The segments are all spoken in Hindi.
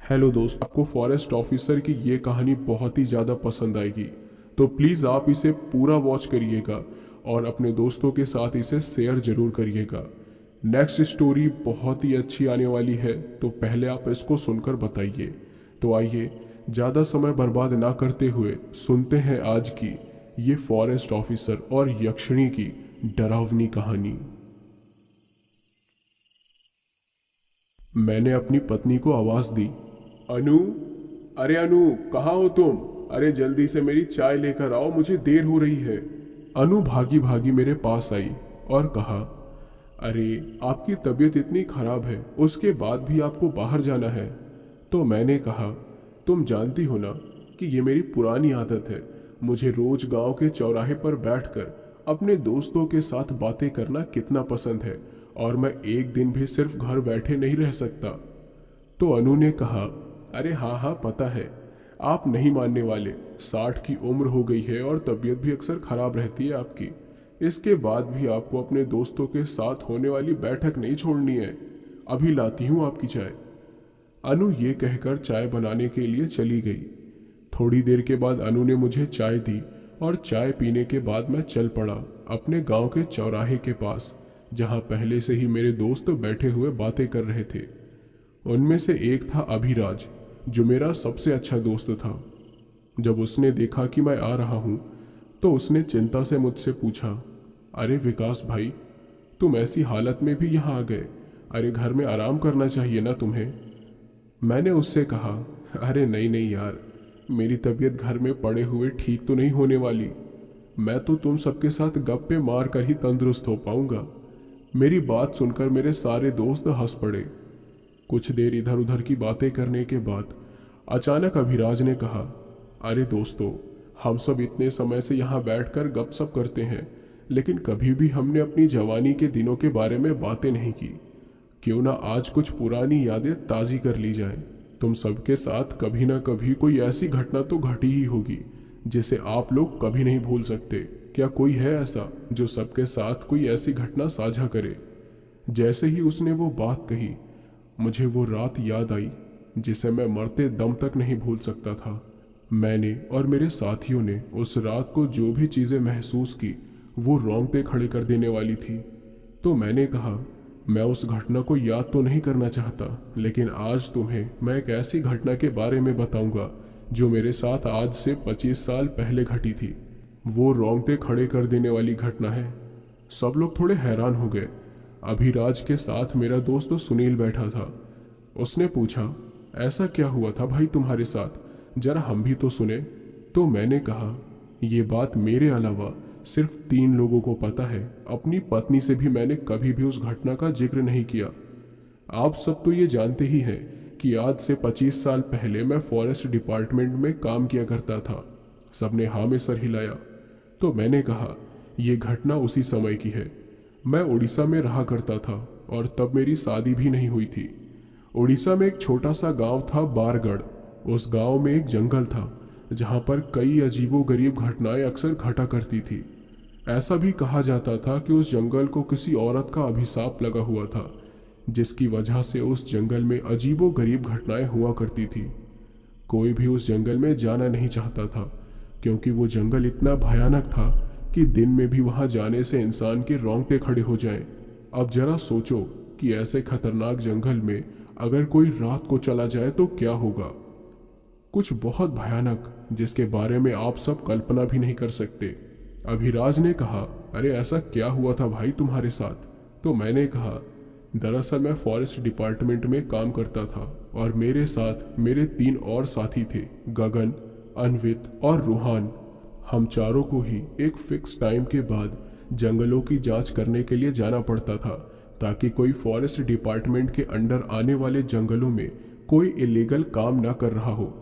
हेलो दोस्त, आपको फॉरेस्ट ऑफिसर की ये कहानी बहुत ही ज़्यादा पसंद आएगी, तो प्लीज़ आप इसे पूरा वॉच करिएगा और अपने दोस्तों के साथ इसे शेयर ज़रूर करिएगा। नेक्स्ट स्टोरी बहुत ही अच्छी आने वाली है, तो पहले आप इसको सुनकर बताइए। तो आइए ज़्यादा समय बर्बाद ना करते हुए सुनते हैं आज की ये फॉरेस्ट ऑफिसर और यक्षिणी की डरावनी कहानी। मैंने अपनी पत्नी को आवाज़ दी, अनु, अरे अनु, कहाँ हो तुम? अरे जल्दी से मेरी चाय लेकर आओ, मुझे देर हो रही है। अनु भागी भागी मेरे पास आई और कहा, अरे आपकी तबीयत इतनी खराब है, उसके बाद भी आपको बाहर जाना है? तो मैंने कहा, तुम जानती हो ना कि ये मेरी पुरानी आदत है। मुझे रोज गांव के चौराहे पर बैठकर अपने दोस्तों के साथ बातें करना कितना पसंद है, और मैं एक दिन भी सिर्फ घर बैठे नहीं रह सकता। तो अनु ने कहा, अरे हाँ हाँ पता है, आप नहीं मानने वाले, 60 की उम्र हो गई है और तबीयत भी अक्सर खराब रहती है आपकी। इसके बाद भी आपको अपने दोस्तों के साथ होने वाली बैठक नहीं छोड़नी है। अभी लाती हूँ आपकी चाय। अनु ये कहकर चाय बनाने के लिए चली गई। थोड़ी देर के बाद अनु ने मुझे चाय दी और चाय पीने के बाद मैं चल पड़ा अपने गांव के चौराहे के पास, जहां पहले से ही मेरे दोस्त बैठे हुए बातें कर रहे थे। उनमें से एक था अभिराज, जो मेरा सबसे अच्छा दोस्त था। जब उसने देखा कि मैं आ रहा हूँ तो उसने चिंता से मुझसे पूछा, अरे विकास भाई, तुम ऐसी हालत में भी यहाँ आ गए? अरे घर में आराम करना चाहिए ना तुम्हें। मैंने उससे कहा, अरे नहीं नहीं यार, मेरी तबीयत घर में पड़े हुए ठीक तो नहीं होने वाली। मैं तो तुम सबके साथ गप्पे मार कर ही तंदुरुस्त हो पाऊंगा। मेरी बात सुनकर मेरे सारे दोस्त हंस पड़े। कुछ देर इधर उधर की बातें करने के बाद अचानक अभिराज ने कहा, अरे दोस्तों, हम सब इतने समय से यहाँ बैठकर गपशप करते हैं, लेकिन कभी भी हमने अपनी जवानी के दिनों के बारे में बातें नहीं की। क्यों ना आज कुछ पुरानी यादें ताज़ी कर ली जाएं। तुम सबके साथ कभी ना कभी कोई ऐसी घटना तो घटी ही होगी जिसे आप लोग कभी नहीं भूल सकते। क्या कोई है ऐसा जो सबके साथ कोई ऐसी घटना साझा करे? जैसे ही उसने वो बात कही, मुझे वो रात याद आई जिसे मैं मरते दम तक नहीं भूल सकता था। मैंने और मेरे साथियों ने उस रात को जो भी चीज़ें महसूस की वो रोंगटे खड़े कर देने वाली थी। तो मैंने कहा, मैं उस घटना को याद तो नहीं करना चाहता, लेकिन आज तुम्हें मैं एक ऐसी घटना के बारे में बताऊंगा जो मेरे साथ आज से 25 साल पहले घटी थी। वो रोंगटे खड़े कर देने वाली घटना है। सब लोग थोड़े हैरान हो गए। अभिराज के साथ मेरा दोस्त सुनील बैठा था। उसने पूछा, ऐसा क्या हुआ था भाई तुम्हारे साथ, जरा हम भी तो सुने। तो मैंने कहा, ये बात मेरे अलावा सिर्फ 3 लोगों को पता है। अपनी पत्नी से भी मैंने कभी भी उस घटना का जिक्र नहीं किया। आप सब तो ये जानते ही हैं कि आज से 25 साल पहले मैं फॉरेस्ट डिपार्टमेंट में काम किया करता था। सबने हाँ में सर हिलाया। तो मैंने कहा, ये घटना उसी समय की है। मैं उड़ीसा में रहा करता था और तब मेरी शादी भी नहीं हुई थी। उड़ीसा में एक छोटा सा गांव था बारगढ़। उस गांव में एक जंगल था जहां पर कई अजीबोगरीब घटनाएं अक्सर घटा करती थी। ऐसा भी कहा जाता था कि उस जंगल को किसी औरत का अभिशाप लगा हुआ था, जिसकी वजह से उस जंगल में अजीबोगरीब घटनाएं हुआ करती थी। कोई भी उस जंगल में जाना नहीं चाहता था, क्योंकि वो जंगल इतना भयानक था कि दिन में भी वहां जाने से इंसान के रोंगटे खड़े हो जाएं। अब जरा सोचो कि ऐसे खतरनाक जंगल में अगर कोई रात को चला जाए तो क्या होगा। कुछ बहुत भयानक, जिसके बारे में आप सब कल्पना भी नहीं कर सकते। अभिराज ने कहा, अरे ऐसा क्या हुआ था भाई तुम्हारे साथ? तो मैंने कहा, दरअसल मैं फॉरेस्ट डिपार्टमेंट में काम करता था और मेरे साथ मेरे 3 और साथी थे, गगन, अन्वित और रूहान। हम चारों को ही एक फिक्स टाइम के बाद जंगलों की जांच करने के लिए जाना पड़ता था, ताकि कोई फॉरेस्ट डिपार्टमेंट के अंडर आने वाले जंगलों में कोई इलीगल काम ना कर रहा हो।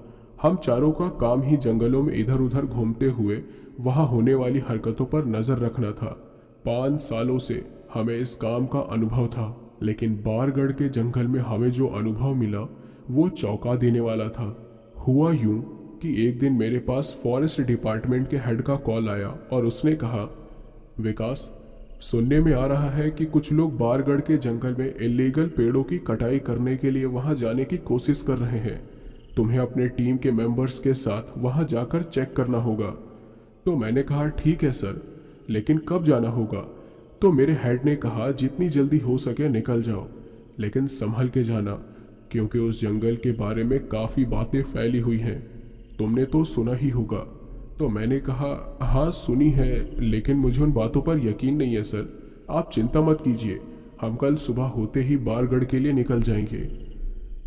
हम चारों का काम ही जंगलों में इधर उधर घूमते हुए वहां होने वाली हरकतों पर नजर रखना था। 5 सालों से हमें इस काम का अनुभव था, लेकिन बारगढ़ के जंगल में हमें जो अनुभव मिला वो चौंका देने वाला था। हुआ यूं कि एक दिन मेरे पास फॉरेस्ट डिपार्टमेंट के हेड का कॉल आया और उसने कहा, विकास, सुनने में आ रहा है कि कुछ लोग बारगढ़ के जंगल में इलीगल पेड़ों की कटाई करने के लिए वहां जाने की कोशिश कर रहे हैं। तुम्हें अपने टीम के मेंबर्स के साथ वहां जाकर चेक करना होगा। तो मैंने कहा ठीक है सर, लेकिन कब जाना होगा? तो मेरे हेड ने कहा जितनी जल्दी हो सके निकल जाओ, लेकिन संभल के जाना, क्योंकि उस जंगल के बारे में काफ़ी बातें फैली हुई हैं। तुमने तो सुना ही होगा। तो मैंने कहा हाँ सुनी है, लेकिन मुझे उन बातों पर यकीन नहीं है सर। आप चिंता मत कीजिए, हम कल सुबह होते ही बारगढ़ के लिए निकल जाएंगे।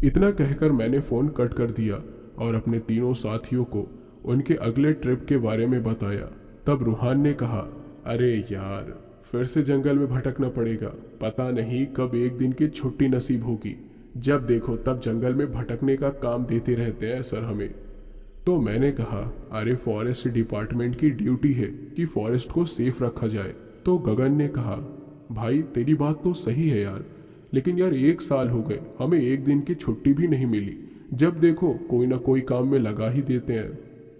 इतना कहकर मैंने फ़ोन कट कर दिया और अपने तीनों साथियों को उनके अगले ट्रिप के बारे में बताया। तब रूहान ने कहा, अरे यार, फिर से जंगल में भटकना पड़ेगा। पता नहीं कब एक दिन की छुट्टी नसीब होगी। जब देखो तब जंगल में भटकने का काम देते रहते हैं सर हमें। तो मैंने कहा, अरे फॉरेस्ट डिपार्टमेंट की ड्यूटी है कि फॉरेस्ट को सेफ रखा जाए। तो गगन ने कहा, भाई तेरी बात तो सही है यार, लेकिन यार 1 साल हो गए, हमें एक दिन की छुट्टी भी नहीं मिली। जब देखो कोई ना कोई काम में लगा ही देते हैं।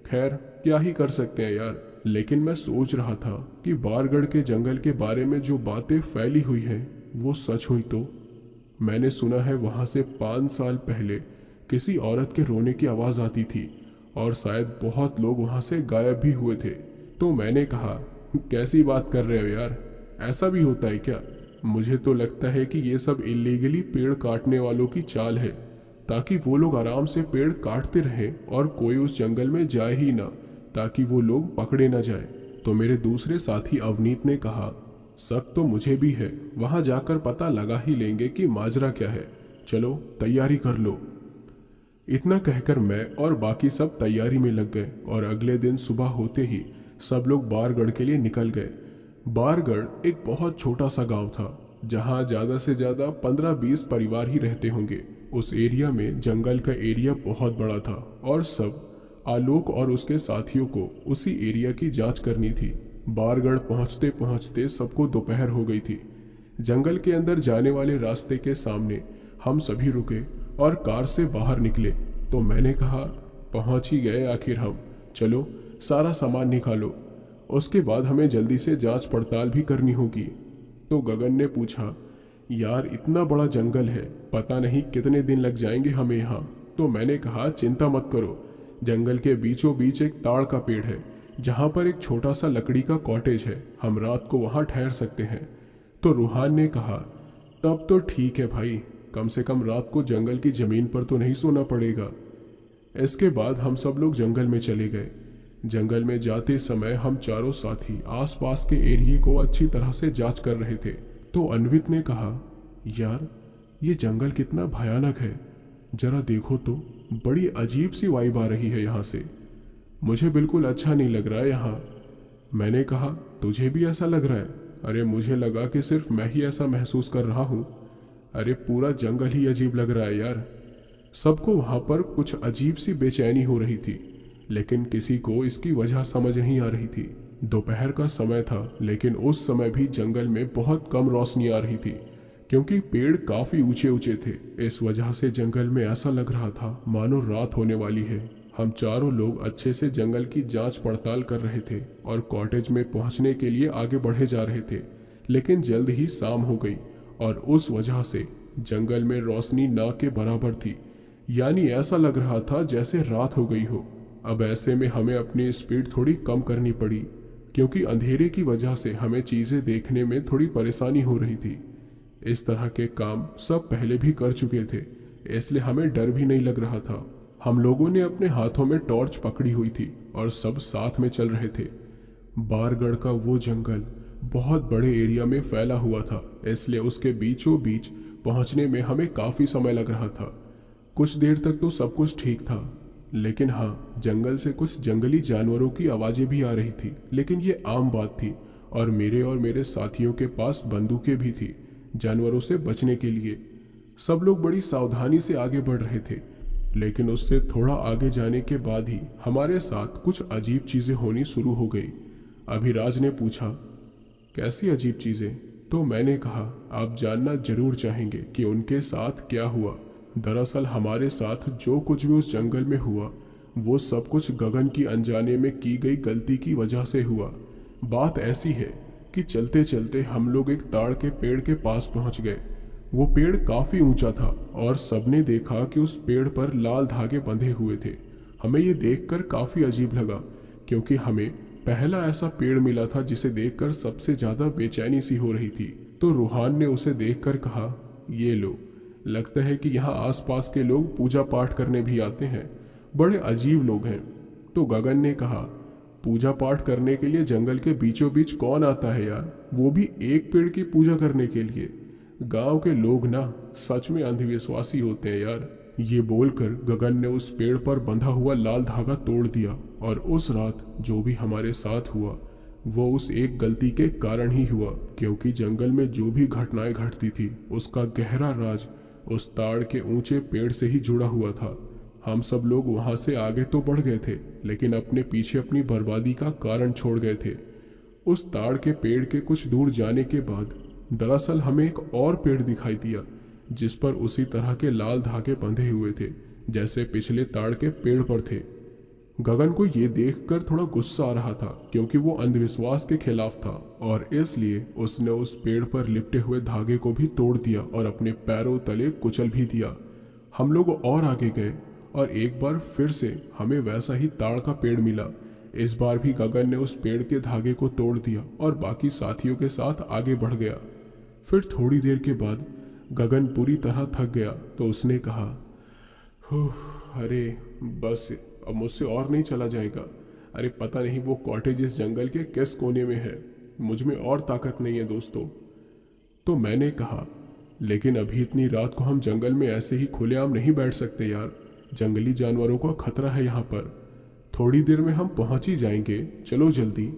खैर क्या ही कर सकते हैं यार। लेकिन मैं सोच रहा था कि बारगढ़ के जंगल के बारे में जो बातें फैली हुई हैं वो सच हुई तो। मैंने सुना है वहाँ से 5 साल पहले किसी औरत के रोने की आवाज़ आती थी और शायद बहुत लोग वहाँ से गायब भी हुए थे। तो मैंने कहा, कैसी बात कर रहे हो यार, ऐसा भी होता है क्या? मुझे तो लगता है कि ये सब इलीगली पेड़ काटने वालों की चाल है, ताकि वो लोग आराम से पेड़ काटते रहें और कोई उस जंगल में जाए ही ना, ताकि वो लोग पकड़े ना जाए। तो मेरे दूसरे साथी अवनीत ने कहा, शक तो मुझे भी है, वहां जाकर पता लगा ही लेंगे कि माजरा क्या है। चलो तैयारी कर लो। इतना कहकर मैं और बाकी सब तैयारी में लग गए और अगले दिन सुबह होते ही सब लोग बारगढ़ के लिए निकल गए। बारगढ़ एक बहुत छोटा सा गांव था, जहां ज़्यादा से ज़्यादा 15-20 परिवार ही रहते होंगे। उस एरिया में जंगल का एरिया बहुत बड़ा था और सब आलोक और उसके साथियों को उसी एरिया की जांच करनी थी। बारगढ़ पहुंचते पहुंचते सबको दोपहर हो गई थी। जंगल के अंदर जाने वाले रास्ते के सामने हम सभी रुके और कार से बाहर निकले। तो मैंने कहा, पहुंच ही गए आखिर हम, चलो सारा सामान निकालो, उसके बाद हमें जल्दी से जांच पड़ताल भी करनी होगी। तो गगन ने पूछा, यार इतना बड़ा जंगल है, पता नहीं कितने दिन लग जाएंगे हमें यहाँ। तो मैंने कहा, चिंता मत करो, जंगल के बीचों बीच एक ताड़ का पेड़ है, जहाँ पर एक छोटा सा लकड़ी का कॉटेज है, हम रात को वहाँ ठहर सकते हैं। तो रूहान ने कहा, तब तो ठीक है भाई, कम से कम रात को जंगल की जमीन पर तो नहीं सोना पड़ेगा। इसके बाद हम सब लोग जंगल में चले गए। जंगल में जाते समय हम चारों साथी आसपास के एरिए को अच्छी तरह से जांच कर रहे थे। तो अन्वित ने कहा, यार ये जंगल कितना भयानक है, जरा देखो तो, बड़ी अजीब सी वाइब आ रही है यहाँ से, मुझे बिल्कुल अच्छा नहीं लग रहा है यहाँ। मैंने कहा, तुझे भी ऐसा लग रहा है? अरे मुझे लगा कि सिर्फ मैं ही ऐसा महसूस कर रहा हूँ। अरे पूरा जंगल ही अजीब लग रहा है यार। सबको वहाँ पर कुछ अजीब सी बेचैनी हो रही थी, लेकिन किसी को इसकी वजह समझ नहीं आ रही थी। दोपहर का समय था, लेकिन उस समय भी जंगल में बहुत कम रोशनी आ रही थी, क्योंकि पेड़ काफ़ी ऊंचे ऊंचे थे। इस वजह से जंगल में ऐसा लग रहा था मानो रात होने वाली है। हम चारों लोग अच्छे से जंगल की जांच पड़ताल कर रहे थे और कॉटेज में पहुंचने के लिए आगे बढ़े जा रहे थे, लेकिन जल्द ही शाम हो गई और उस वजह से जंगल में रोशनी ना के बराबर थी, यानी ऐसा लग रहा था जैसे रात हो गई हो। अब ऐसे में हमें अपनी स्पीड थोड़ी कम करनी पड़ी, क्योंकि अंधेरे की वजह से हमें चीज़ें देखने में थोड़ी परेशानी हो रही थी। इस तरह के काम सब पहले भी कर चुके थे, इसलिए हमें डर भी नहीं लग रहा था। हम लोगों ने अपने हाथों में टॉर्च पकड़ी हुई थी और सब साथ में चल रहे थे। बारगढ़ का वो जंगल बहुत बड़े एरिया में फैला हुआ था, इसलिए उसके बीचों बीच पहुंचने में हमें काफ़ी समय लग रहा था। कुछ देर तक तो सब कुछ ठीक था, लेकिन हाँ, जंगल से कुछ जंगली जानवरों की आवाज़ें भी आ रही थी, लेकिन ये आम बात थी और मेरे साथियों के पास बंदूकें भी थी जानवरों से बचने के लिए। सब लोग बड़ी सावधानी से आगे बढ़ रहे थे, लेकिन उससे थोड़ा आगे जाने के बाद ही हमारे साथ कुछ अजीब चीज़ें होनी शुरू हो गई। अभिराज ने पूछा, कैसी अजीब चीज़ें? तो मैंने कहा, आप जानना जरूर चाहेंगे कि उनके साथ क्या हुआ। दरअसल हमारे साथ जो कुछ भी उस जंगल में हुआ, वो सब कुछ गगन की अनजाने में की गई गलती की वजह से हुआ। बात ऐसी है कि चलते चलते हम लोग एक ताड़ के पेड़ के पास पहुंच गए। वो पेड़ काफी ऊंचा था और सबने देखा कि उस पेड़ पर लाल धागे बंधे हुए थे। हमें ये देखकर काफी अजीब लगा, क्योंकि हमें पहला ऐसा पेड़ मिला था जिसे देखकर सबसे ज्यादा बेचैनी सी हो रही थी। तो रूहान ने उसे देखकर कहा, ये लो, लगता है कि यहाँ आसपास के लोग पूजा पाठ करने भी आते हैं। बड़े अजीब लोग हैं। तो गगन ने कहा, पूजा पाठ करने के लिए जंगल के बीचों बीच कौन आता है यार, वो भी एक पेड़ की पूजा करने के लिए। गांव के लोग ना सच में अंधविश्वासी होते हैं यार। ये बोलकर गगन ने उस पेड़ पर बंधा हुआ लाल धागा तोड़ दिया। और उस रात जो भी हमारे साथ हुआ वो उस एक गलती के कारण ही हुआ, क्योंकि जंगल में जो भी घटनाएं घटती थी उसका गहरा राज उस ताड़ के ऊंचे पेड़ से ही जुड़ा हुआ था। हम सब लोग वहां से आगे तो बढ़ गए थे, लेकिन अपने पीछे अपनी बर्बादी का कारण छोड़ गए थे। उस ताड़ के पेड़ के कुछ दूर जाने के बाद दरअसल हमें एक और पेड़ दिखाई दिया, जिस पर उसी तरह के लाल धागे बंधे हुए थे जैसे पिछले ताड़ के पेड़ पर थे। गगन को ये देखकर थोड़ा गुस्सा आ रहा था, क्योंकि वो अंधविश्वास के खिलाफ था और इसलिए उसने उस पेड़ पर लिपटे हुए धागे को भी तोड़ दिया और अपने पैरों तले कुचल भी दिया। हम लोग और आगे गए और एक बार फिर से हमें वैसा ही ताड़ का पेड़ मिला। इस बार भी गगन ने उस पेड़ के धागे को तोड़ दिया और बाकी साथियों के साथ आगे बढ़ गया। फिर थोड़ी देर के बाद गगन पूरी तरह थक गया तो उसने कहा, अरे बस अब मुझसे और नहीं चला जाएगा। अरे पता नहीं वो कॉटेज इस जंगल के किस कोने में है, मुझ में और ताकत नहीं है दोस्तों। तो मैंने कहा, लेकिन अभी इतनी रात को हम जंगल में ऐसे ही खुलेआम नहीं बैठ सकते यार, जंगली जानवरों का खतरा है यहाँ पर। थोड़ी देर में हम पहुँच ही जाएंगे, चलो जल्दी।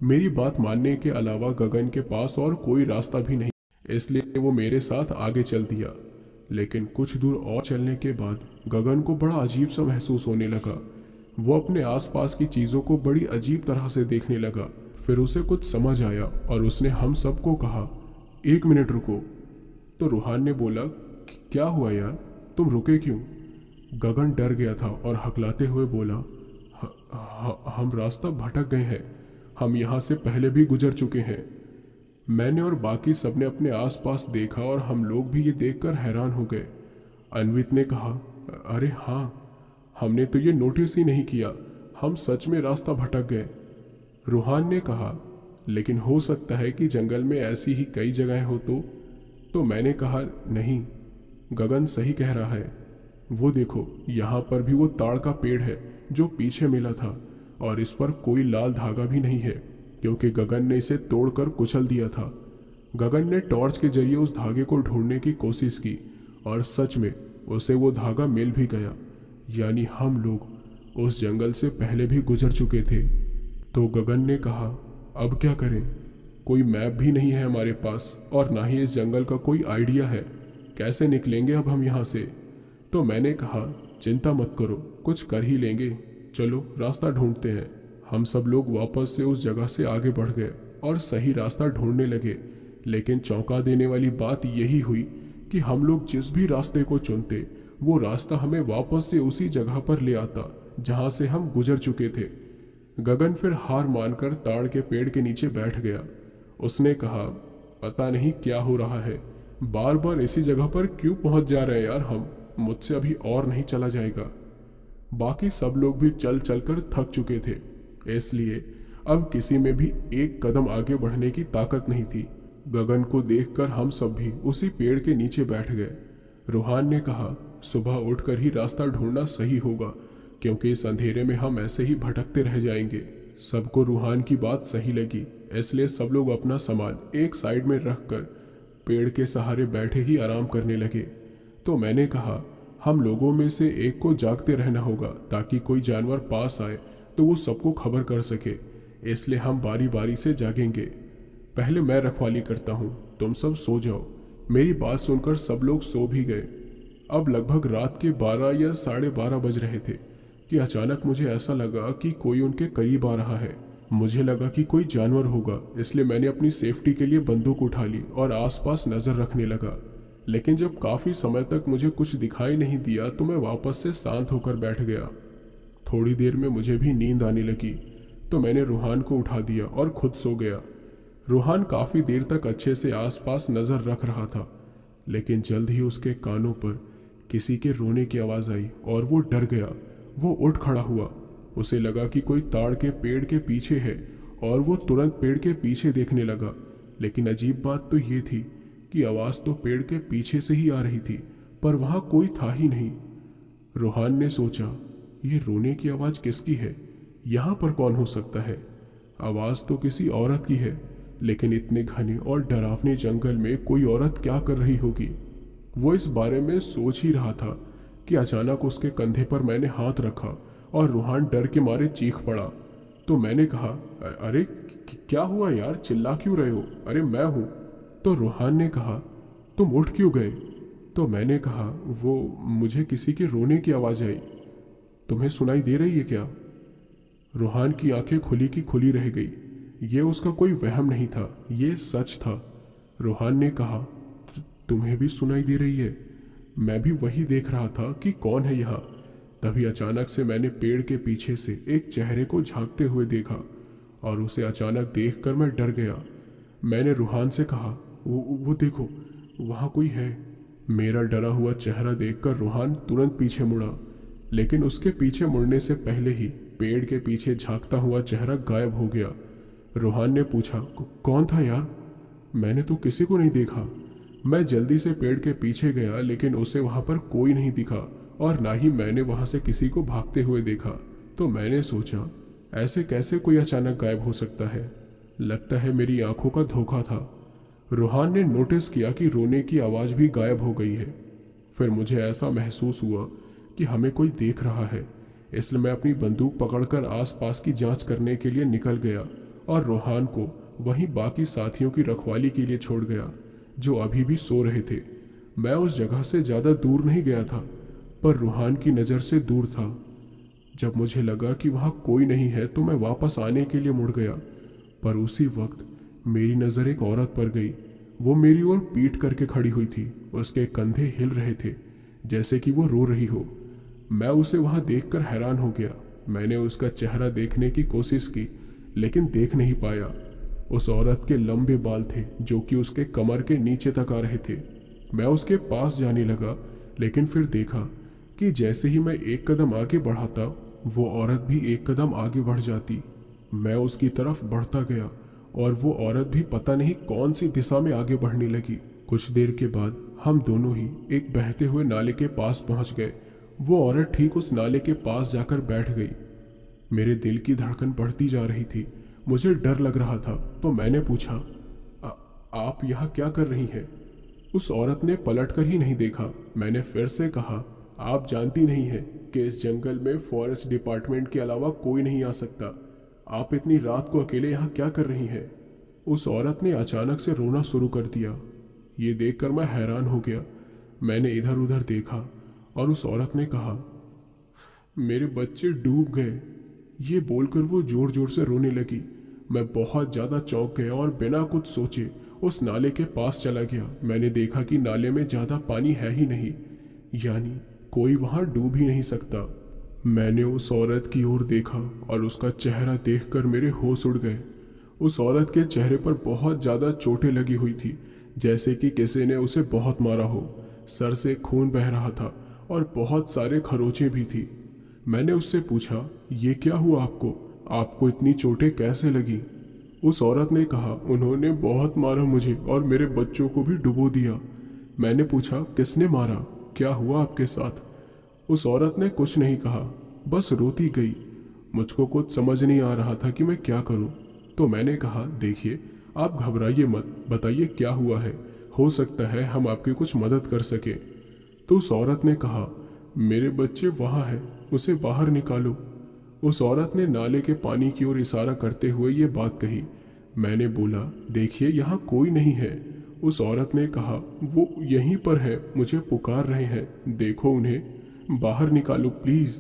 मेरी बात मानने के अलावा गगन के पास और कोई रास्ता भी नहीं, इसलिए वो मेरे साथ आगे चल दिया। लेकिन कुछ दूर और चलने के बाद गगन को बड़ा अजीब सा महसूस होने लगा। वो अपने आसपास की चीज़ों को बड़ी अजीब तरह से देखने लगा। फिर उसे कुछ समझ आया और उसने हम सबको कहा, 1 मिनट रुको। तो रूहान ने बोला, क्या हुआ यार, तुम रुके क्यों? गगन डर गया था और हकलाते हुए बोला, हम रास्ता भटक गए हैं, हम यहाँ से पहले भी गुजर चुके हैं। मैंने और बाकी सबने अपने आसपास देखा और हम लोग भी ये देखकर हैरान हो गए। अन्वित ने कहा, अरे हाँ, हमने तो ये नोटिस ही नहीं किया, हम सच में रास्ता भटक गए। रूहान ने कहा, लेकिन हो सकता है कि जंगल में ऐसी ही कई जगहें हो तो मैंने कहा, नहीं, गगन सही कह रहा है। वो देखो, यहाँ पर भी वो ताड़ का पेड़ है जो पीछे मिला था और इस पर कोई लाल धागा भी नहीं है, क्योंकि गगन ने इसे तोड़कर कुचल दिया था। गगन ने टॉर्च के जरिए उस धागे को ढूंढने की कोशिश की और सच में उसे वो धागा मिल भी गया, यानी हम लोग उस जंगल से पहले भी गुजर चुके थे। तो गगन ने कहा, अब क्या करें, कोई मैप भी नहीं है हमारे पास और ना ही इस जंगल का कोई आइडिया है, कैसे निकलेंगे अब हम यहाँ से? तो मैंने कहा, चिंता मत करो, कुछ कर ही लेंगे, चलो रास्ता ढूंढते हैं। हम सब लोग वापस से उस जगह से आगे बढ़ गए और सही रास्ता ढूंढने लगे। लेकिन चौंका देने वाली बात यही हुई कि हम लोग जिस भी रास्ते को चुनते वो रास्ता हमें वापस से उसी जगह पर ले आता जहां से हम गुजर चुके थे। गगन फिर हार मानकर ताड़ के पेड़ के नीचे बैठ गया। उसने कहा, पता नहीं क्या हो रहा है, बार बार इसी जगह पर क्यों पहुंच जा रहे हैं यार हम, मुझसे अभी और नहीं चला जाएगा। बाकी सब लोग भी चल चलकर थक चुके थे, इसलिए अब किसी में भी एक कदम आगे बढ़ने की ताकत नहीं थी। गगन को देखकर हम सब भी उसी पेड़ के नीचे बैठ गए। रूहान ने कहा, सुबह उठकर ही रास्ता ढूंढना सही होगा, क्योंकि इस अंधेरे में हम ऐसे ही भटकते रह जाएंगे। सबको रूहान की बात सही लगी, इसलिए सब लोग अपना सामान एक साइड में रखकर पेड़ के सहारे बैठे ही आराम करने लगे। तो मैंने कहा, हम लोगों में से एक को जागते रहना होगा ताकि कोई जानवर पास आए तो वो सबको खबर कर सके, इसलिए हम बारी बारी से जागेंगे। पहले मैं रखवाली करता हूँ, तुम सब सो जाओ। मेरी बात सुनकर सब लोग सो भी गए। अब लगभग रात के 12 या 12:30 बज रहे थे कि अचानक मुझे ऐसा लगा कि कोई उनके करीब आ रहा है। मुझे लगा कि कोई जानवर होगा, इसलिए मैंने अपनी सेफ्टी के लिए बंदूक उठा ली और आसपास नजर रखने लगा। लेकिन जब काफी समय तक मुझे कुछ दिखाई नहीं दिया तो मैं वापस से शांत होकर बैठ गया। थोड़ी देर में मुझे भी नींद आने लगी, तो मैंने रूहान को उठा दिया और खुद सो गया। रूहान काफी देर तक अच्छे से आसपास नजर रख रहा था, लेकिन जल्द ही उसके कानों पर किसी के रोने की आवाज़ आई और वो डर गया। वो उठ खड़ा हुआ। उसे लगा कि कोई ताड़ के पेड़ के पीछे है और वो तुरंत पेड़ के पीछे देखने लगा। लेकिन अजीब बात तो ये थी कि आवाज़ तो पेड़ के पीछे से ही आ रही थी, पर वहाँ कोई था ही नहीं। रोहान ने सोचा, ये रोने की आवाज़ किसकी है? यहाँ पर कौन हो सकता है? आवाज़ तो किसी औरत की है, लेकिन इतने घने और डरावने जंगल में कोई औरत क्या कर रही होगी? वो इस बारे में सोच ही रहा था कि अचानक उसके कंधे पर मैंने हाथ रखा और रूहान डर के मारे चीख पड़ा। तो मैंने कहा, अरे क्या हुआ यार, चिल्ला क्यों रहे हो? अरे मैं हूँ। तो रूहान ने कहा, तुम उठ क्यों गए? तो मैंने कहा, वो मुझे किसी के रोने की आवाज़ आई। तुम्हें सुनाई दे रही है क्या? रूहान की आंखें खुली की खुली रह गई। ये उसका कोई वहम नहीं था, ये सच था। रूहान ने कहा, तुम्हें भी सुनाई दे रही है? मैं भी वही देख रहा था कि कौन है यहाँ। तभी अचानक से मैंने पेड़ के पीछे से एक चेहरे को झांकते हुए देखा और उसे अचानक देखकर मैं डर गया। मैंने रूहान से कहा, वो देखो, वहाँ कोई है। मेरा डरा हुआ चेहरा देखकर रूहान तुरंत पीछे मुड़ा, लेकिन उसके पीछे मुड़ने से पहले ही पेड़ के पीछे झांकता हुआ चेहरा गायब हो गया। रूहान ने पूछा, कौन था यार? मैंने तो किसी को नहीं देखा। मैं जल्दी से पेड़ के पीछे गया, लेकिन उसे वहाँ पर कोई नहीं दिखा और ना ही मैंने वहाँ से किसी को भागते हुए देखा। तो मैंने सोचा, ऐसे कैसे कोई अचानक गायब हो सकता है? लगता है मेरी आंखों का धोखा था। रूहान ने नोटिस किया कि रोने की आवाज़ भी गायब हो गई है। फिर मुझे ऐसा महसूस हुआ कि हमें कोई देख रहा है, इसलिए मैं अपनी बंदूक पकड़कर आसपास की जांच करने के लिए निकल गया और रूहान को वहीं बाकी साथियों की रखवाली के लिए छोड़ गया, जो अभी भी सो रहे थे। मैं उस जगह से ज़्यादा दूर नहीं गया था, पर रूहान की नज़र से दूर था। जब मुझे लगा कि वहाँ कोई नहीं है तो मैं वापस आने के लिए मुड़ गया, पर उसी वक्त मेरी नज़र एक औरत पर गई। वो मेरी ओर पीठ करके खड़ी हुई थी। उसके कंधे हिल रहे थे जैसे कि वो रो रही हो। मैं उसे वहाँ देखकर हैरान हो गया। मैंने उसका चेहरा देखने की कोशिश की, लेकिन देख नहीं पाया। उस औरत के लंबे बाल थे जो कि उसके कमर के नीचे तक आ रहे थे। मैं उसके पास जाने लगा, लेकिन फिर देखा कि जैसे ही मैं एक कदम आगे बढ़ाता, वो औरत भी एक कदम आगे बढ़ जाती। मैं उसकी तरफ बढ़ता गया और वो औरत भी पता नहीं कौन सी दिशा में आगे बढ़ने लगी। कुछ देर के बाद हम दोनों ही एक बहते हुए नाले के पास पहुंच गए। वो औरत ठीक उस नाले के पास जाकर बैठ गई। मेरे दिल की धड़कन बढ़ती जा रही थी। मुझे डर लग रहा था, तो मैंने पूछा, आप यहाँ क्या कर रही हैं? उस औरत ने पलटकर ही नहीं देखा। मैंने फिर से कहा, आप जानती नहीं हैं कि इस जंगल में फॉरेस्ट डिपार्टमेंट के अलावा कोई नहीं आ सकता। आप इतनी रात को अकेले यहाँ क्या कर रही हैं? उस औरत ने अचानक से रोना शुरू कर दिया। ये देखकर मैं हैरान हो गया। मैंने इधर उधर देखा और उस औरत ने कहा, मेरे बच्चे डूब गए। ये बोलकर वो जोर जोर से रोने लगी। मैं बहुत ज़्यादा चौंक गया और बिना कुछ सोचे उस नाले के पास चला गया। मैंने देखा कि नाले में ज़्यादा पानी है ही नहीं, यानी कोई वहाँ डूब ही नहीं सकता। मैंने उस औरत की ओर देखा और उसका चेहरा देखकर मेरे होश उड़ गए। उस औरत के चेहरे पर बहुत ज़्यादा चोटें लगी हुई थी, जैसे कि किसी ने उसे बहुत मारा हो। सर से खून बह रहा था और बहुत सारे खरोंचे भी थी। मैंने उससे पूछा, ये क्या हुआ आपको? आपको इतनी चोटें कैसे लगी? उस औरत ने कहा, उन्होंने बहुत मारा मुझे और मेरे बच्चों को भी डुबो दिया। मैंने पूछा, किसने मारा? क्या हुआ आपके साथ? उस औरत ने कुछ नहीं कहा, बस रोती गई। मुझको कुछ समझ नहीं आ रहा था कि मैं क्या करूं। तो मैंने कहा, देखिए, आप घबराइए मत, बताइए क्या हुआ है। हो सकता है हम आपकी कुछ मदद कर सके। तो उस औरत ने कहा, मेरे बच्चे वहाँ हैं, उसे बाहर निकालो। उस औरत ने नाले के पानी की ओर इशारा करते हुए ये बात कही। मैंने बोला, देखिए, यहाँ कोई नहीं है। उस औरत ने कहा, वो यहीं पर है, मुझे पुकार रहे हैं, देखो उन्हें, बाहर निकालो प्लीज़।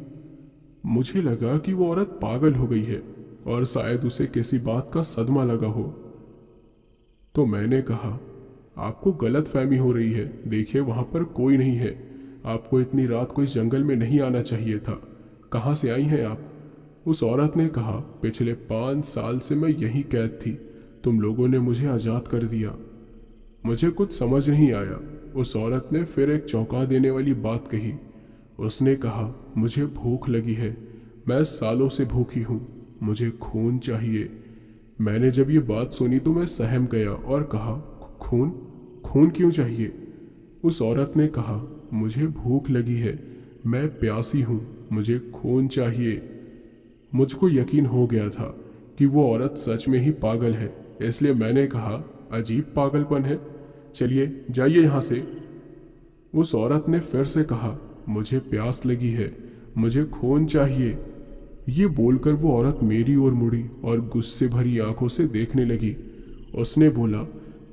मुझे लगा कि वो औरत पागल हो गई है और शायद उसे किसी बात का सदमा लगा हो। तो मैंने कहा, आपको गलत फहमी हो रही है, देखिए वहाँ पर कोई नहीं है। आपको इतनी रात को इस जंगल में नहीं आना चाहिए था। कहाँ से आई हैं आप? उस औरत ने कहा, पिछले 5 साल से मैं यहीं कैद थी, तुम लोगों ने मुझे आज़ाद कर दिया। मुझे कुछ समझ नहीं आया। उस औरत ने फिर एक चौंका देने वाली बात कही। उसने कहा, मुझे भूख लगी है, मैं सालों से भूखी हूँ, मुझे खून चाहिए। मैंने जब ये बात सुनी तो मैं सहम गया और कहा, खून? खून क्यों चाहिए? उस औरत ने कहा, मुझे भूख लगी है, मैं प्यासी हूँ, मुझे खून चाहिए। मुझको यकीन हो गया था कि वो औरत सच में ही पागल है, इसलिए मैंने कहा, अजीब पागलपन है, चलिए जाइए यहाँ से। उस औरत ने फिर से कहा, मुझे प्यास लगी है, मुझे खून चाहिए। ये बोलकर वो औरत मेरी ओर मुड़ी और गुस्से भरी आंखों से देखने लगी। उसने बोला,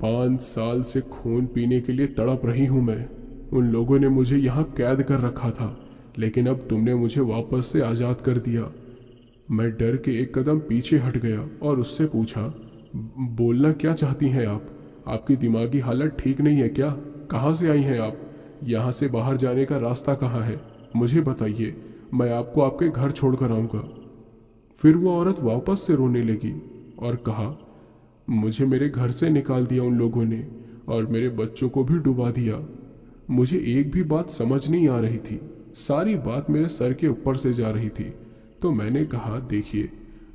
5 साल से खून पीने के लिए तड़प रही हूँ मैं। उन लोगों ने मुझे यहाँ कैद कर रखा था, लेकिन अब तुमने मुझे वापस से आज़ाद कर दिया। मैं डर के एक कदम पीछे हट गया और उससे पूछा, बोलना क्या चाहती हैं आप? आपकी दिमागी हालत ठीक नहीं है क्या? कहाँ से आई हैं आप? यहाँ से बाहर जाने का रास्ता कहाँ है? मुझे बताइए, मैं आपको आपके घर छोड़कर आऊँगा। फिर वो औरत वापस से रोने लगी और कहा, मुझे मेरे घर से निकाल दिया उन लोगों ने और मेरे बच्चों को भी डुबा दिया। मुझे एक भी बात समझ नहीं आ रही थी, सारी बात मेरे सर के ऊपर से जा रही थी। तो मैंने कहा, देखिए,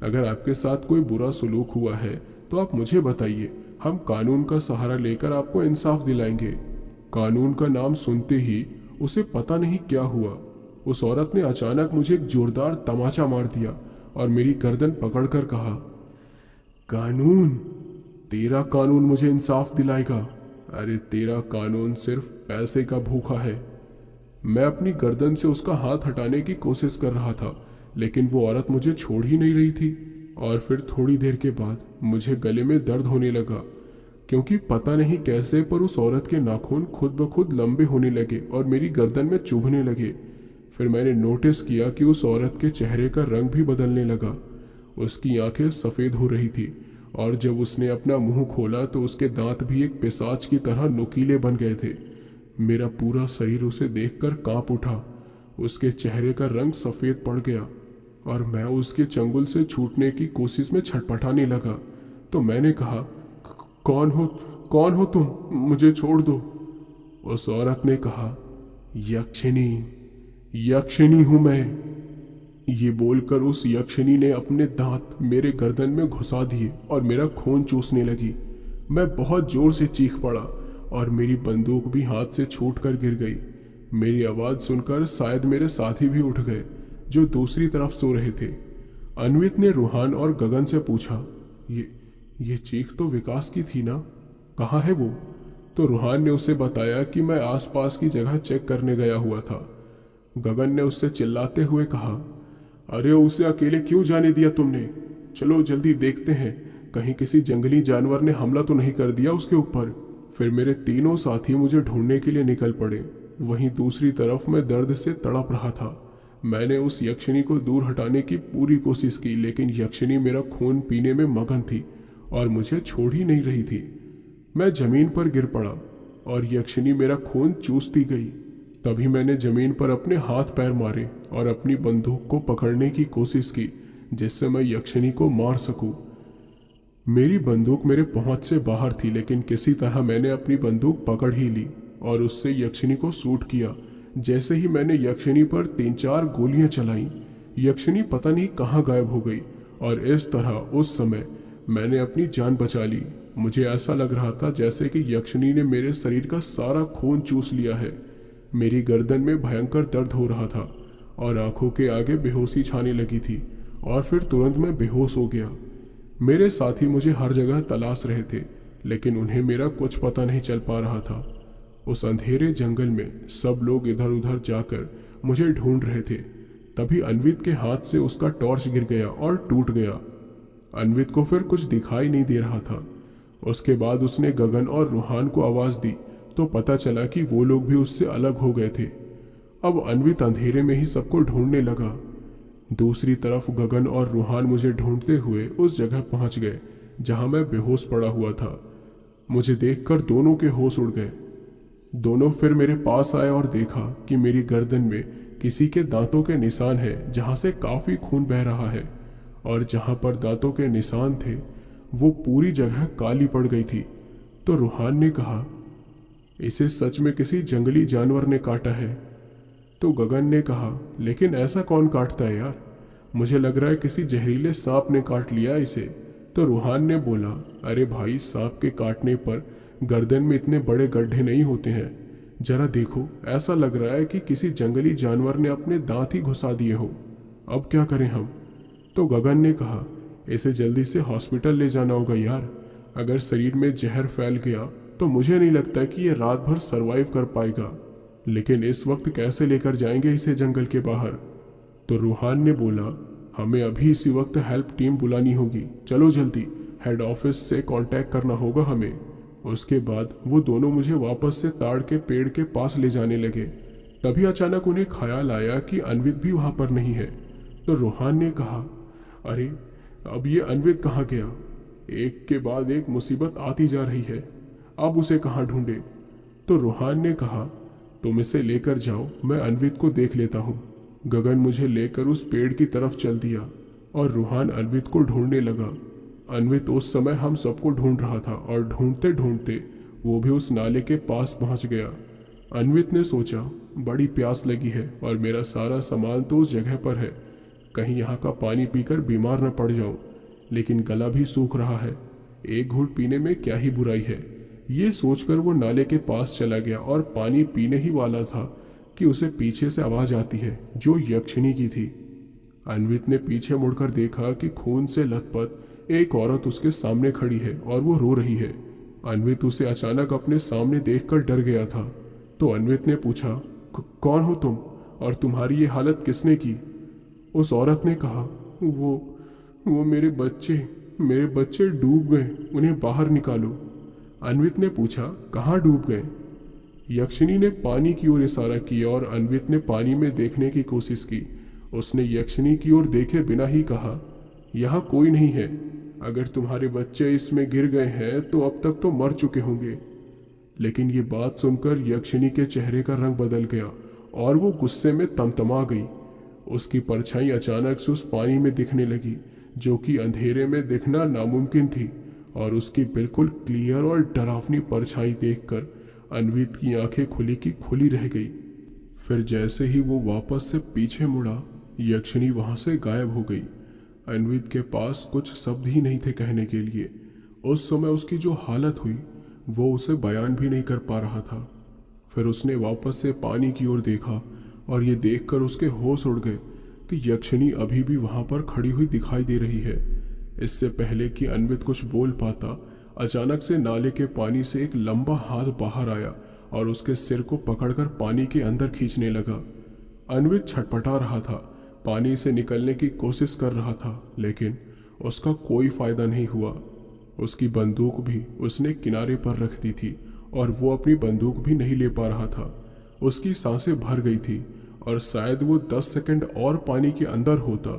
अगर आपके साथ कोई बुरा सलूक हुआ है तो आप मुझे बताइए, हम कानून का सहारा लेकर आपको इंसाफ दिलाएंगे। कानून का नाम सुनते ही उसे पता नहीं क्या हुआ, उस औरत ने अचानक मुझे एक जोरदार तमाचा मार दिया और मेरी गर्दन पकड़कर कहा, कानून? तेरा कानून मुझे इंसाफ दिलाएगा? अरे तेरा कानून सिर्फ पैसे का भूखा है। मैं अपनी गर्दन से उसका हाथ हटाने की कोशिश कर रहा था, लेकिन वो औरत मुझे छोड़ ही नहीं रही थी। और फिर थोड़ी देर के बाद मुझे गले में दर्द होने लगा, क्योंकि पता नहीं कैसे पर उस औरत के नाखून खुद ब खुद लंबे होने लगे और मेरी गर्दन में चुभने लगे। फिर मैंने नोटिस किया कि उस औरत के चेहरे का रंग भी बदलने लगा। उसकी आंखें सफ़ेद हो रही थी और जब उसने अपना मुंह खोला तो उसके दांत भी एक पिशाच की तरह नुकीले बन गए थे। मेरा पूरा शरीर उसे देखकर कांप उठा। उसके चेहरे का रंग सफ़ेद पड़ गया और मैं उसके चंगुल से छूटने की कोशिश में छटपटाने लगा। तो मैंने कहा, कौन हो? कौन हो तुम? मुझे छोड़ दो। उस औरत ने कहा, यक्षिणी, यक्षिणी हूं मैं। ये बोलकर उस यक्षिणी ने अपने दांत मेरे गर्दन में घुसा दिए और मेरा खून चूसने लगी। मैं बहुत जोर से चीख पड़ा और मेरी बंदूक भी हाथ से छूटकर गिर गई। मेरी आवाज़ सुनकर शायद मेरे साथी भी उठ गए जो दूसरी तरफ सो रहे थे। अन्वित ने रूहान और गगन से पूछा, ये चीख तो विकास की थी ना, कहाँ है वो? तो रूहान ने उसे बताया कि मैं आसपास की जगह चेक करने गया हुआ था। गगन ने उससे चिल्लाते हुए कहा, अरे उसे अकेले क्यों जाने दिया तुमने? चलो जल्दी देखते हैं, कहीं किसी जंगली जानवर ने हमला तो नहीं कर दिया उसके ऊपर। फिर मेरे तीनों साथी मुझे ढूंढने के लिए निकल पड़े। वहीं दूसरी तरफ मैं दर्द से तड़प रहा था। मैंने उस यक्षिणी को दूर हटाने की पूरी कोशिश की, लेकिन यक्षिणी मेरा खून पीने में मगन थी और मुझे छोड़ ही नहीं रही थी। मैं जमीन पर गिर पड़ा और यक्षिणी मेरा खून चूसती गई। तभी मैंने जमीन पर अपने हाथ पैर मारे और अपनी बंदूक को पकड़ने की कोशिश की, जिससे मैं यक्षिणी को मार सकूं। मेरी बंदूक मेरे पहुंच से बाहर थी, लेकिन किसी तरह मैंने अपनी बंदूक पकड़ ही ली और उससे यक्षिणी को शूट किया। जैसे ही मैंने यक्षिणी पर 3-4 गोलियां चलाई, यक्षिणी पता नहीं कहाँ गायब हो गई और इस तरह उस समय मैंने अपनी जान बचा ली। मुझे ऐसा लग रहा था जैसे कि यक्षिणी ने मेरे शरीर का सारा खून चूस लिया है। मेरी गर्दन में भयंकर दर्द हो रहा था और आंखों के आगे बेहोशी छाने लगी थी और फिर तुरंत मैं बेहोश हो गया। मेरे साथी मुझे हर जगह तलाश रहे थे, लेकिन उन्हें मेरा कुछ पता नहीं चल पा रहा था। उस अंधेरे जंगल में सब लोग इधर उधर जाकर मुझे ढूंढ रहे थे। तभी अन्वित के हाथ से उसका टॉर्च गिर गया और टूट गया। अन्वित को फिर कुछ दिखाई नहीं दे रहा था। उसके बाद उसने गगन और रूहान को आवाज़ दी तो पता चला कि वो लोग भी उससे अलग हो गए थे। अब अन्वित अंधेरे में ही सबको ढूंढने लगा। दूसरी तरफ गगन और रूहान मुझे ढूंढते हुए उस जगह पहुंच गए जहां मैं बेहोश पड़ा हुआ था। मुझे देखकर दोनों के होश उड़ गए। दोनों फिर मेरे पास आए और देखा कि मेरी गर्दन में किसी के दांतों के निशान हैं, जहां से काफ़ी खून बह रहा है और जहां पर दांतों के निशान थे वो पूरी जगह काली पड़ गई थी। तो रूहान ने कहा, इसे सच में किसी जंगली जानवर ने काटा है। तो गगन ने कहा, लेकिन ऐसा कौन काटता है यार, मुझे लग रहा है किसी जहरीले सांप ने काट लिया इसे। तो रूहान ने बोला, अरे भाई, सांप के काटने पर गर्दन में इतने बड़े गड्ढे नहीं होते हैं, जरा देखो, ऐसा लग रहा है कि किसी जंगली जानवर ने अपने दांत ही घुसा दिए हो। अब क्या करें हम? तो गगन ने कहा, इसे जल्दी से हॉस्पिटल ले जाना होगा यार, अगर शरीर में जहर फैल गया तो मुझे नहीं लगता कि ये रात भर सरवाइव कर पाएगा, लेकिन इस वक्त कैसे लेकर जाएंगे इसे जंगल के बाहर? तो रूहान ने बोला, हमें अभी इसी वक्त हेल्प टीम बुलानी होगी, चलो जल्दी, हेड ऑफिस से कांटेक्ट करना होगा हमें। उसके बाद वो दोनों मुझे वापस से ताड़ के पेड़ के पास ले जाने लगे। तभी अचानक उन्हें ख्याल आया कि अन्वित भी वहाँ पर नहीं है। तो रूहान ने कहा, अरे अब ये अन्वित कहाँ गया? एक के बाद एक मुसीबत आती जा रही है, अब उसे कहाँ ढूंढे? तो रूहान ने कहा, तुम इसे लेकर जाओ, मैं अन्वित को देख लेता हूँ। गगन मुझे लेकर उस पेड़ की तरफ चल दिया और रूहान अन्वित को ढूंढने लगा। अन्वित उस समय हम सबको ढूंढ रहा था और ढूंढते ढूंढते वो भी उस नाले के पास पहुंच गया। अन्वित ने सोचा, बड़ी प्यास लगी है और मेरा सारा सामान तो उस जगह पर है, कहीं यहाँ का पानी पीकर बीमार न पड़ जाऊं, लेकिन गला भी सूख रहा है, एक घूंट पीने में क्या ही बुराई है। ये सोचकर वो नाले के पास चला गया और पानी पीने ही वाला था कि उसे पीछे से आवाज आती है, जो यक्षिणी की थी। अन्वित ने पीछे मुड़कर देखा कि खून से लथपथ एक औरत उसके सामने खड़ी है और वो रो रही है। अन्वित उसे अचानक अपने सामने देखकर डर गया था। तो अन्वित ने पूछा, कौन हो तुम और तुम्हारी ये हालत किसने की? उस औरत ने कहा, वो मेरे बच्चे डूब गए, उन्हें बाहर निकालो। अन्वित ने पूछा, कहाँ डूब गए? यक्षिणी ने पानी की ओर इशारा किया और अन्वित ने पानी में देखने की कोशिश की। उसने यक्षिणी की ओर देखे बिना ही कहा, यहाँ कोई नहीं है, अगर तुम्हारे बच्चे इसमें गिर गए हैं तो अब तक तो मर चुके होंगे। लेकिन ये बात सुनकर यक्षिणी के चेहरे का रंग बदल गया और वो गुस्से में तमतमा गई। उसकी परछाई अचानक से उस पानी में दिखने लगी, जो कि अंधेरे में दिखना नामुमकिन थी, और उसकी बिल्कुल क्लियर और डरावनी परछाई देखकर अन्वित की आंखें खुली की खुली रह गई। फिर जैसे ही वो वापस से पीछे मुड़ा, यक्षिणी वहां से गायब हो गई। अन्वित के पास कुछ शब्द ही नहीं थे कहने के लिए। उस समय उसकी जो हालत हुई वो उसे बयान भी नहीं कर पा रहा था। फिर उसने वापस से पानी की ओर देखा और ये देखकर उसके होश उड़ गए कि यक्षिणी अभी भी वहां पर खड़ी हुई दिखाई दे रही है। इससे पहले कि अन्वित कुछ बोल पाता, अचानक से नाले के पानी से एक लंबा हाथ बाहर आया और उसके सिर को पकड़कर पानी के अंदर खींचने लगा। अन्वित छटपटा रहा था, पानी से निकलने की कोशिश कर रहा था, लेकिन उसका कोई फायदा नहीं हुआ। उसकी बंदूक भी उसने किनारे पर रख दी थी और वो अपनी बंदूक भी नहीं ले पा रहा था। उसकी सांसें भर गई थी और शायद वो 10 सेकंड और पानी के अंदर होता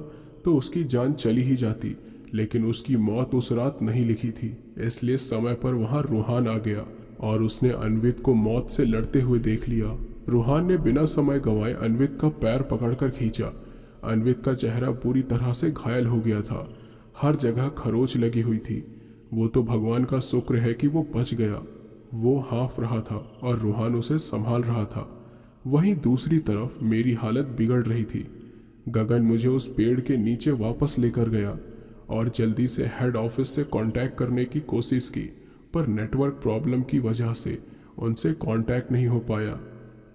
तो उसकी जान चली ही जाती, लेकिन उसकी मौत उस रात नहीं लिखी थी। इसलिए समय पर वहां रूहान आ गया और उसने अन्वित को मौत से लड़ते हुए देख लिया। रूहान ने बिना समय गंवाए अन्वित का पैर पकड़कर खींचा। अन्वित का चेहरा पूरी तरह से घायल हो गया था, हर जगह खरोच लगी हुई थी। वो तो भगवान का शुक्र है कि वो बच गया। वो हाँफ रहा था और रूहान उसे संभाल रहा था। वहीं दूसरी तरफ मेरी हालत बिगड़ रही थी। गगन मुझे उस पेड़ के नीचे वापस लेकर गया और जल्दी से हेड ऑफिस से कांटेक्ट करने की कोशिश की, पर नेटवर्क प्रॉब्लम की वजह से उनसे कांटेक्ट नहीं हो पाया।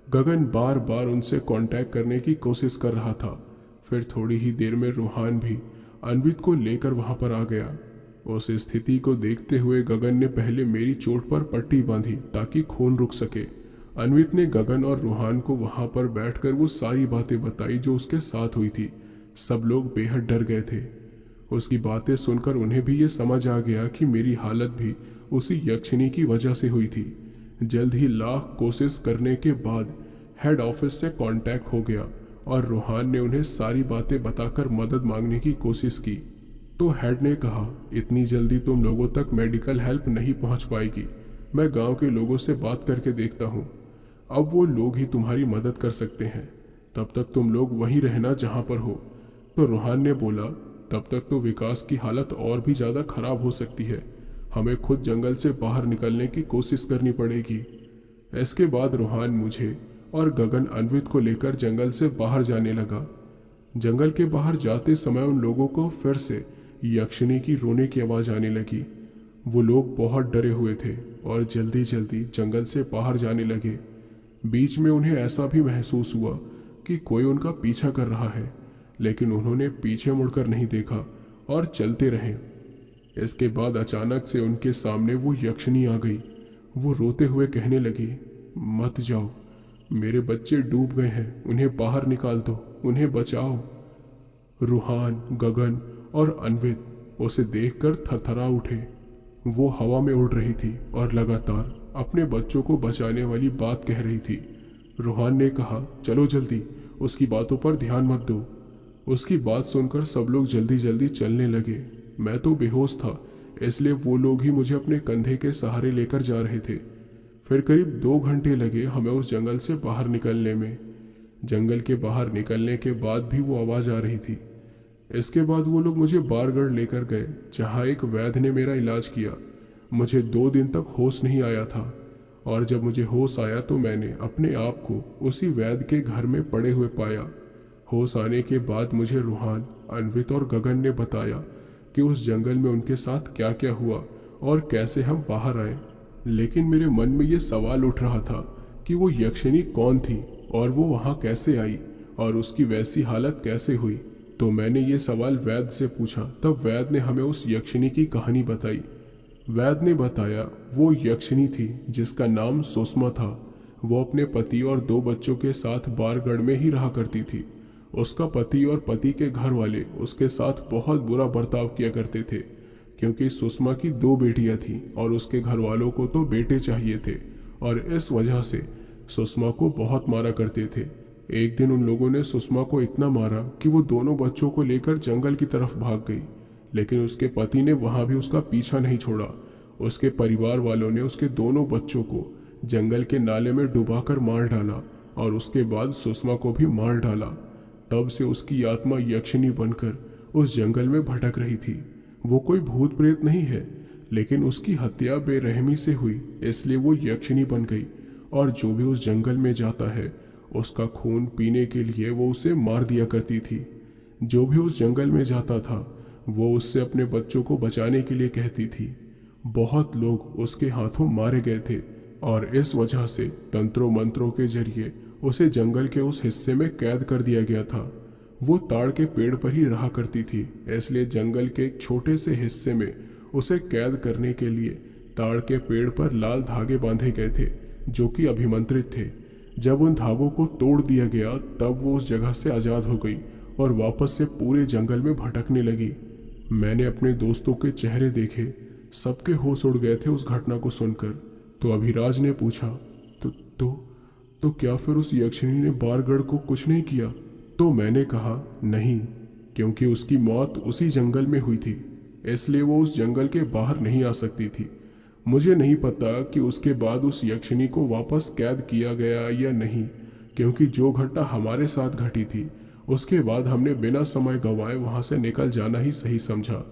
गगन बार बार उनसे कांटेक्ट करने की कोशिश कर रहा था। फिर थोड़ी ही देर में रूहान भी अन्वित को लेकर वहां पर आ गया। उस स्थिति को देखते हुए गगन ने पहले मेरी चोट पर पट्टी बांधी ताकि खून रुक सके। अन्वित ने गगन और रूहान को वहां पर बैठकर वो सारी बातें बताई जो उसके साथ हुई थी। सब लोग बेहद डर गए थे। उसकी बातें सुनकर उन्हें भी ये समझ आ गया कि मेरी हालत भी उसी यक्षिणी की वजह से हुई थी। जल्द ही लाख कोशिश करने के बाद हेड ऑफिस से कांटेक्ट हो गया और रूहान ने उन्हें सारी बातें बताकर मदद मांगने की कोशिश की। तो हेड ने कहा, इतनी जल्दी तुम लोगों तक मेडिकल हेल्प नहीं पहुंच पाएगी, मैं गांव के लोगों से बात करके देखता हूं। अब वो लोग ही तुम्हारी मदद कर सकते हैं, तब तक तुम लोग वहीं रहना जहां पर हो। तो रूहान ने बोला, तब तक तो विकास की हालत और भी ज़्यादा खराब हो सकती है, हमें खुद जंगल से बाहर निकलने की कोशिश करनी पड़ेगी। इसके बाद रूहान मुझे और गगन अन्वित को लेकर जंगल से बाहर जाने लगा। जंगल के बाहर जाते समय उन लोगों को फिर से यक्षिणी की रोने की आवाज़ आने लगी। वो लोग बहुत डरे हुए थे और जल्दी जल्दी जंगल से बाहर जाने लगे। बीच में उन्हें ऐसा भी महसूस हुआ कि कोई उनका पीछा कर रहा है, लेकिन उन्होंने पीछे मुड़कर नहीं देखा और चलते रहे। इसके बाद अचानक से उनके सामने वो यक्षिणी आ गई। वो रोते हुए कहने लगी, मत जाओ, मेरे बच्चे डूब गए हैं, उन्हें बाहर निकाल दो, उन्हें बचाओ। रूहान, गगन और अन्वित उसे देखकर थरथरा उठे। वो हवा में उड़ रही थी और लगातार अपने बच्चों को बचाने वाली बात कह रही थी। रूहान ने कहा, चलो जल्दी, उसकी बातों पर ध्यान मत दो। उसकी बात सुनकर सब लोग जल्दी जल्दी चलने लगे। मैं तो बेहोश था, इसलिए वो लोग ही मुझे अपने कंधे के सहारे लेकर जा रहे थे। फिर करीब 2 घंटे लगे हमें उस जंगल से बाहर निकलने में। जंगल के बाहर निकलने के बाद भी वो आवाज़ आ रही थी। इसके बाद वो लोग मुझे बारगढ़ लेकर गए, जहाँ एक वैद्य ने मेरा इलाज किया। मुझे 2 दिन तक होश नहीं आया था, और जब मुझे होश आया तो मैंने अपने आप को उसी वैद्य के घर में पड़े हुए पाया। होश आने के बाद मुझे रूहान, अन्वित और गगन ने बताया कि उस जंगल में उनके साथ क्या क्या हुआ और कैसे हम बाहर आए। लेकिन मेरे मन में ये सवाल उठ रहा था कि वो यक्षिणी कौन थी और वो वहाँ कैसे आई और उसकी वैसी हालत कैसे हुई। तो मैंने ये सवाल वैद्य से पूछा। तब वैद्य ने हमें उस यक्षिणी की कहानी बताई। वैद्य ने बताया वो यक्षिणी थी जिसका नाम सुषमा था। वो अपने पति और 2 बच्चों के साथ बारगढ़ में ही रहा करती थी। उसका पति और पति के घर वाले उसके साथ बहुत बुरा बर्ताव किया करते थे, क्योंकि सुषमा की 2 बेटियां थीं और उसके घर वालों को तो बेटे चाहिए थे, और इस वजह से सुषमा को बहुत मारा करते थे। एक दिन उन लोगों ने सुषमा को इतना मारा कि वो दोनों बच्चों को लेकर जंगल की तरफ भाग गई, लेकिन उसके पति ने वहां भी उसका पीछा नहीं छोड़ा। उसके परिवार वालों ने उसके दोनों बच्चों को जंगल के नाले में डुबाकर मार डाला और उसके बाद सुषमा को भी मार डाला। तब से उसकी आत्मा यक्षिणी बनकर उस जंगल में भटक रही थी। वो कोई भूत प्रेत नहीं है, लेकिन उसकी हत्या बेरहमी से हुई, इसलिए वो यक्षिणी बन गई, और जो भी उस जंगल में जाता है उसका खून पीने के लिए वो उसे मार दिया करती थी। जो भी उस जंगल में जाता था वो उससे अपने बच्चों को बचाने के लिए कहती थी। बहुत लोग उसके हाथों मारे गए थे, और इस वजह से तंत्रों मंत्रों के जरिए उसे जंगल के उस हिस्से में कैद कर दिया गया था। वो ताड़ के पेड़ पर ही रहा करती थी, इसलिए जंगल के एक छोटे से हिस्से में उसे कैद करने के लिए ताड़ के पेड़ पर लाल धागे बांधे गए थे, जो कि अभिमंत्रित थे। जब उन धागों को तोड़ दिया गया तब वो उस जगह से आज़ाद हो गई और वापस से पूरे जंगल में भटकने लगी। मैंने अपने दोस्तों के चेहरे देखे, सबके होश उड़ गए थे उस घटना को सुनकर। तो अभिराज ने पूछा, तो क्या फिर उस यक्षिणी ने बारगढ़ को कुछ नहीं किया? तो मैंने कहा, नहीं, क्योंकि उसकी मौत उसी जंगल में हुई थी, इसलिए वो उस जंगल के बाहर नहीं आ सकती थी। मुझे नहीं पता कि उसके बाद उस यक्षिणी को वापस कैद किया गया या नहीं, क्योंकि जो घटना हमारे साथ घटी थी उसके बाद हमने बिना समय गंवाए वहां से निकल जाना ही सही समझा।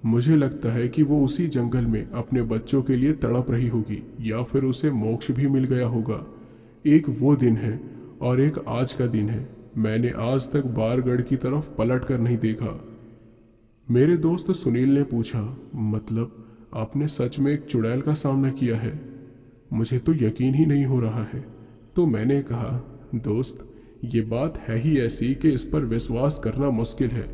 मुझे लगता है कि वो उसी जंगल में अपने बच्चों के लिए तड़प रही होगी, या फिर उसे मोक्ष भी मिल गया होगा। एक वो दिन है और एक आज का दिन है। मैंने आज तक बारगढ़ की तरफ पलट कर नहीं देखा। मेरे दोस्त सुनील ने पूछा, मतलब आपने सच में एक चुड़ैल का सामना किया है? मुझे तो यकीन ही नहीं हो रहा है। तो मैंने कहा, दोस्त, ये बात है ही ऐसी कि इस पर विश्वास करना मुश्किल है,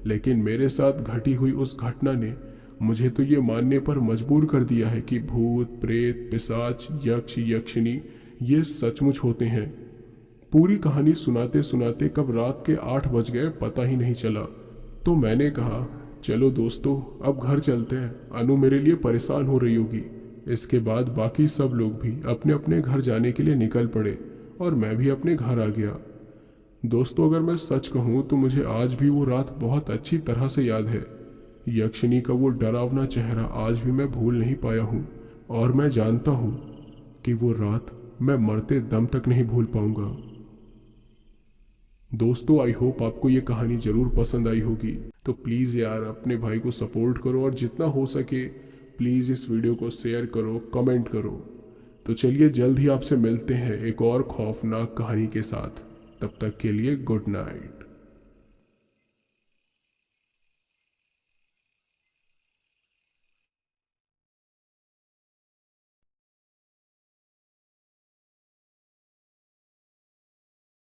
लेकिन मेरे साथ घटी हुई उस घटना ने मुझे तो ये मानने पर मजबूर कर दिया है कि भूत, प्रेत, पिशाच, यक्ष, यक्षिणी ये सचमुच होते हैं। पूरी कहानी सुनाते सुनाते कब रात के 8 बज गए पता ही नहीं चला। तो मैंने कहा, चलो दोस्तों, अब घर चलते हैं, अनु मेरे लिए परेशान हो रही होगी। इसके बाद बाकी सब लोग भी अपने अपने घर जाने के लिए निकल पड़े और मैं भी अपने घर आ गया। दोस्तों, अगर मैं सच कहूँ तो मुझे आज भी वो रात बहुत अच्छी तरह से याद है। यक्षिणी का वो डरावना चेहरा आज भी मैं भूल नहीं पाया हूँ, और मैं जानता हूँ कि वो रात मैं मरते दम तक नहीं भूल पाऊंगा। दोस्तों, आई होप आपको ये कहानी ज़रूर पसंद आई होगी। तो प्लीज़ यार, अपने भाई को सपोर्ट करो और जितना हो सके प्लीज़ इस वीडियो को शेयर करो, कमेंट करो। तो चलिए जल्द ही आपसे मिलते हैं एक और खौफनाक कहानी के साथ। तब तक के लिए गुड नाइट।